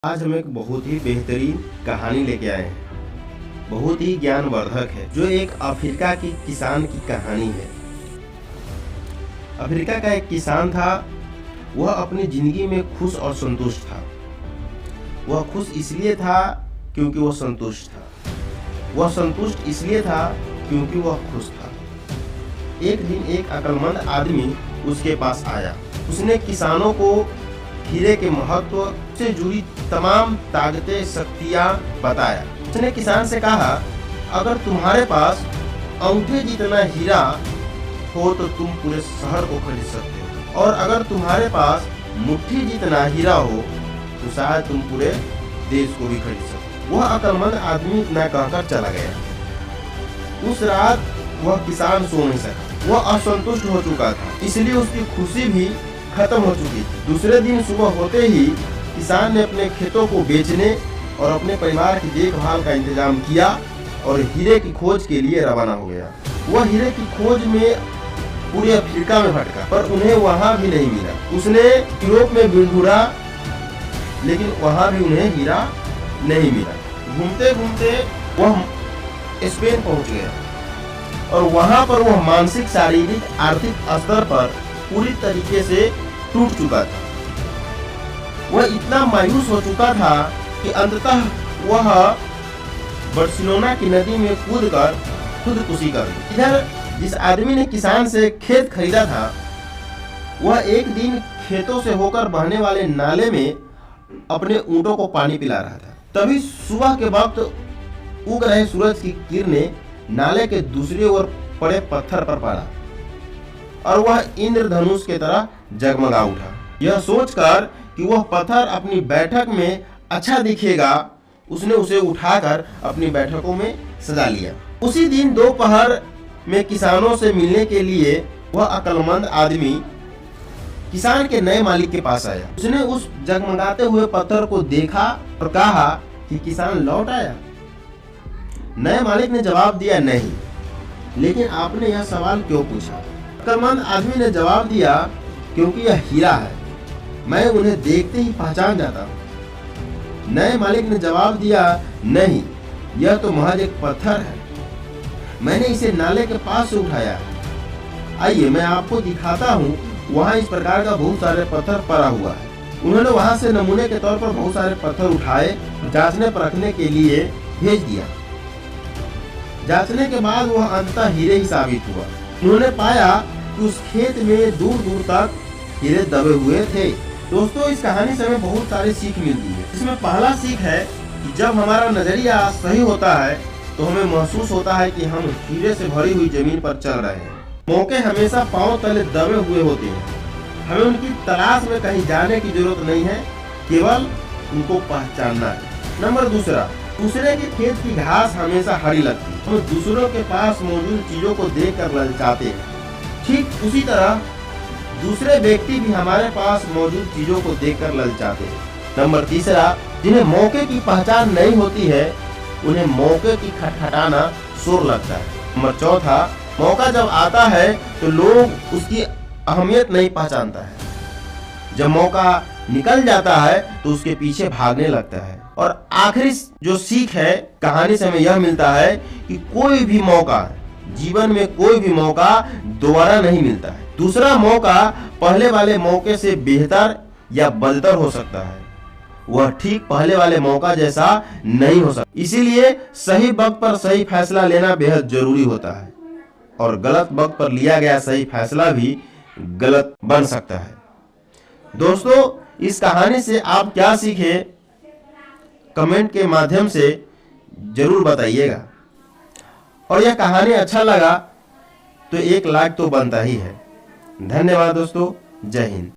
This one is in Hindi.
आज हम एक बहुत ही बेहतरीन कहानी लेके आए हैं। बहुत ही ज्ञानवर्धक है, जो एक अफ्रीका की किसान की कहानी है। अफ्रीका का एक किसान था। वह अपनी जिंदगी में खुश और संतुष्ट था। वह खुश इसलिए था क्योंकि वह संतुष्ट था। वह संतुष्ट इसलिए था क्योंकि वह खुश था। एक दिन एक अक्लमंद आदमी उसके पास आया। उसने किसानों को हीरे के महत्व से जुड़ी तमाम ताकतें शक्तियां बताया। उसने किसान से कहा, अगर तुम्हारे पास अंगूठे जितना हीरा हो तो तुम पूरे शहर को खरीद सकते हो, और अगर तुम्हारे पास मुट्ठी जितना हीरा हो तो शायद तुम पूरे देश को भी खरीद सकते हो। वह अक्लमंद आदमी इतना कहकर चला गया। उस रात वह किसान सो नहीं सका। वह असंतुष्ट हो चुका था, इसलिए उसकी खुशी भी खत्म हो चुकी थी। दूसरे दिन सुबह होते ही किसान ने अपने खेतों को बेचने और अपने परिवार की देखभाल का इंतजाम किया और हीरे की खोज के लिए रवाना हो गया। वह हीरे की खोज में पूरे अफ्रीका में भटका, पर उन्हें वहां भी नहीं मिला। उसने यूरोप में भी ढूंढा, लेकिन वहां भी उन्हें हीरा नहीं मिला। घूमते घूमते वह स्पेन पहुंच गया और वहां पर वह मानसिक, शारीरिक, आर्थिक स्तर पर पूरी तरीके से टूट चुका था। वह इतना मायूस हो चुका था कि अंततः वह बार्सिलोना की नदी में कूदकर खुदकुशी कर दी। इधर जिस आदमी ने किसान से खेत खरीदा था, वह एक दिन खेतों से होकर बहने वाले नाले में अपने ऊंटों को पानी पिला रहा था। तभी सुबह के वक्त उग रहे सूरज की किरणें नाले के दूसरी ओर पड़े पत्थर पर पड़ा और वह इंद्रधनुष की तरह जगमगा उठा। यह सोचकर कि वह पत्थर अपनी बैठक में अच्छा दिखेगा, उसने उसे उठाकर अपनी बैठकों में सजा लिया। उसी दिन दोपहर में किसानों से मिलने के लिए वह अक्लमंद आदमी किसान के नए मालिक के पास आया। उसने उस जगमगाते हुए पत्थर को देखा और कहा कि किसान लौट आया। नए मालिक ने जवाब दिया, नहीं, लेकिन आपने यह सवाल क्यों पूछा? अक्लमंद आदमी ने जवाब दिया, क्योंकि यह हीरा है, मैं उन्हें देखते ही पहचान जाता हूँ। नए मालिक ने जवाब दिया, नहीं, यह तो महज एक पत्थर है, मैंने इसे नाले के पास से उठाया है। आइए मैं आपको दिखाता हूँ। वहाँ इस प्रकार का बहुत सारे पत्थर पड़ा हुआ है। उन्होंने वहाँ से नमूने के तौर पर बहुत सारे पत्थर उठाए, जांचने परखने के लिए भेज दिया। जांचने के बाद वह अंततः हीरे ही साबित हुआ। उन्होंने पाया कि उस खेत में दूर दूर तक हीरे दबे हुए थे। दोस्तों, इस कहानी से हमें बहुत सारी सीख मिलती है। इसमें पहला सीख है कि जब हमारा नजरिया सही होता है तो हमें महसूस होता है कि हम हीरे से भरी हुई जमीन पर चल रहे हैं। मौके हमेशा पांव तले दबे हुए होते हैं। हमें उनकी तलाश में कहीं जाने की जरूरत नहीं है, केवल उनको पहचानना है। नंबर दूसरा, दूसरे के खेत की घास हमेशा हरी लगती है। हम दूसरों के पास मौजूद चीजों को देखकर ललचाते हैं। ठीक उसी तरह दूसरे व्यक्ति भी हमारे पास मौजूद चीजों को देखकर ललचाते हैं। नंबर तीसरा, जिन्हें मौके की पहचान नहीं होती है, उन्हें मौके की खटखटाना शोर लगता है। नंबर चौथा, मौका जब आता है तो लोग उसकी अहमियत नहीं पहचानता है। जब मौका निकल जाता है तो उसके पीछे भागने लगता है। और आखिरी जो सीख है कहानी से हमें यह मिलता है कि कोई भी मौका, जीवन में कोई भी मौका दोबारा नहीं मिलता है। दूसरा मौका पहले वाले मौके से बेहतर या बदतर हो सकता है, वह ठीक पहले वाले मौका जैसा नहीं हो सकता। इसीलिए सही वक्त पर सही फैसला लेना बेहद जरूरी होता है, और गलत वक्त पर लिया गया सही फैसला भी गलत बन सकता है। दोस्तों, इस कहानी से आप क्या सीखे, कमेंट के माध्यम से जरूर बताइएगा। और यह कहानी अच्छा लगा तो एक लाइक तो बनता ही है। धन्यवाद दोस्तों, जय हिंद।